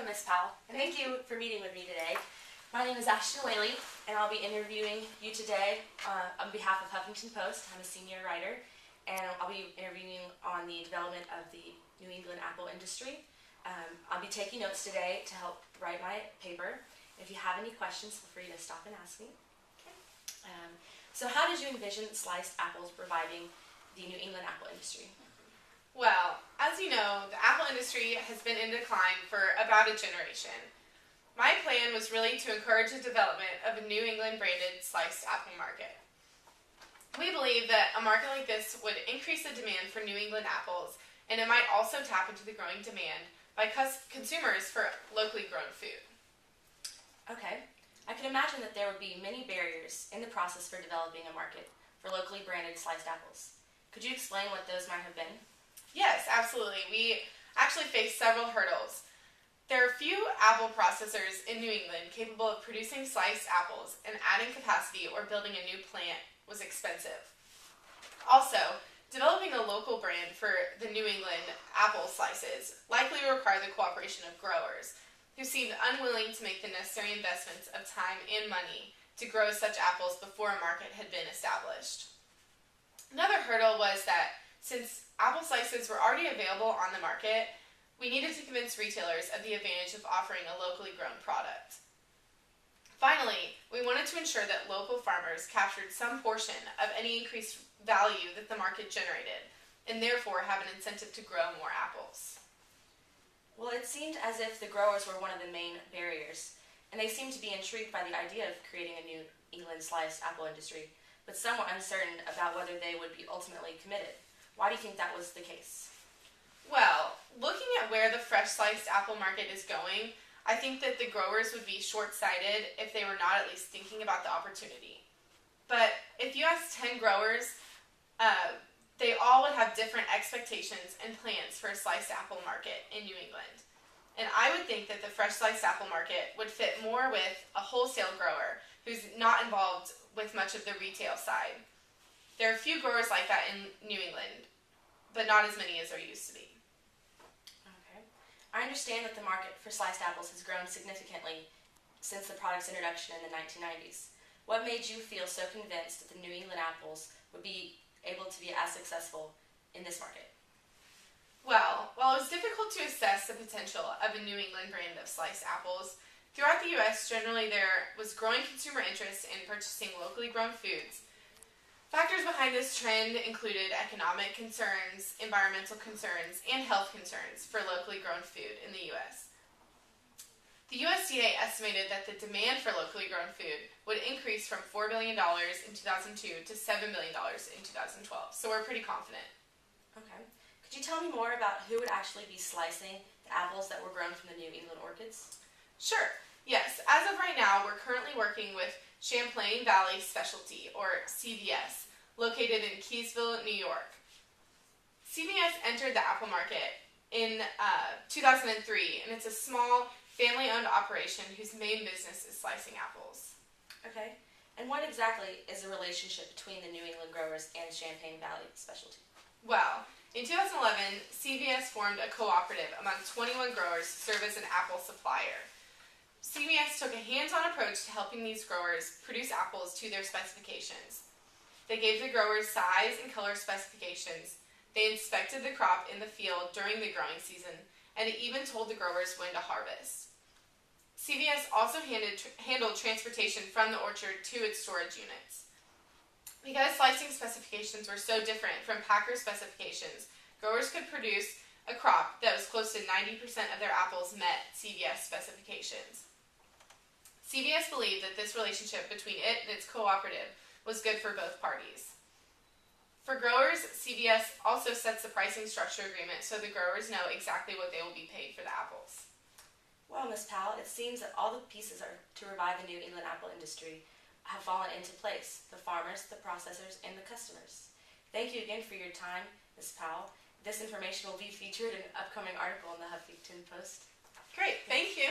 Welcome, Ms. Powell, and thank you for meeting with me today. My name is Ashton, and I'll be interviewing you today on behalf of Huffington Post. I'm a senior writer, and I'll be interviewing on the development of the New England apple industry. I'll be taking notes today to help write my paper. If you have any questions, feel free to stop and ask me. Okay. So how did you envision sliced apples reviving the New England apple industry? Well, as you know, the apple industry has been in decline for about a generation. My plan was really to encourage the development of a New England branded sliced apple market. We believe that a market like this would increase the demand for New England apples, and it might also tap into the growing demand by consumers for locally grown food. Okay. I can imagine that there would be many barriers in the process for developing a market for locally branded sliced apples. Could you explain what those might have been? Yes, absolutely. We actually faced several hurdles. There are few apple processors in New England capable of producing sliced apples, and adding capacity or building a new plant was expensive. Also, developing a local brand for the New England apple slices likely required the cooperation of growers, who seemed unwilling to make the necessary investments of time and money to grow such apples before a market had been established. Another hurdle was that since apple slices were already available on the market, we needed to convince retailers of the advantage of offering a locally grown product. Finally, we wanted to ensure that local farmers captured some portion of any increased value that the market generated, and therefore have an incentive to grow more apples. Well, it seemed as if the growers were one of the main barriers, and they seemed to be intrigued by the idea of creating a New England sliced apple industry, but somewhat uncertain about whether they would be ultimately committed. Why do you think that was the case? Well, looking at where the fresh sliced apple market is going, I think that the growers would be short-sighted if they were not at least thinking about the opportunity. But if you ask 10 growers, they all would have different expectations and plans for a sliced apple market in New England. And I would think that the fresh sliced apple market would fit more with a wholesale grower who's not involved with much of the retail side. There are a few growers like that in New England, but not as many as there used to be. Okay. I understand that the market for sliced apples has grown significantly since the product's introduction in the 1990s. What made you feel so convinced that the New England apples would be able to be as successful in this market? Well, while it was difficult to assess the potential of a New England brand of sliced apples, throughout the U.S. generally there was growing consumer interest in purchasing locally grown foods. Factors behind this trend included economic concerns, environmental concerns, and health concerns for locally grown food in the U.S. The USDA estimated that the demand for locally grown food would increase from $4 billion in 2002 to $7 billion in 2012, so we're pretty confident. Okay. Could you tell me more about who would actually be slicing the apples that were grown from the New England orchids? Sure. Yes. As of right now, we're currently working with Champlain Valley Specialty, or CVS, located in Keysville, New York. CVS entered the apple market in 2003, and it's a small, family-owned operation whose main business is slicing apples. Okay. And what exactly is the relationship between the New England growers and Champlain Valley Specialty? Well, in 2011, CVS formed a cooperative among 21 growers to serve as an apple supplier. CVS took a hands-on approach to helping these growers produce apples to their specifications. They gave the growers size and color specifications. They inspected the crop in the field during the growing season, and it even told the growers when to harvest. CVS also handled transportation from the orchard to its storage units. Because slicing specifications were so different from packer specifications, growers could produce a crop that was close to 90% of their apples met CVS specifications. CVS believed that this relationship between it and its cooperative was good for both parties. For growers, CVS also sets the pricing structure agreement so the growers know exactly what they will be paid for the apples. Well, Ms. Powell, it seems that all the pieces to revive the New England apple industry have fallen into place: the farmers, the processors, and the customers. Thank you again for your time, Ms. Powell. This information will be featured in an upcoming article in the Huffington Post. Great, thank you.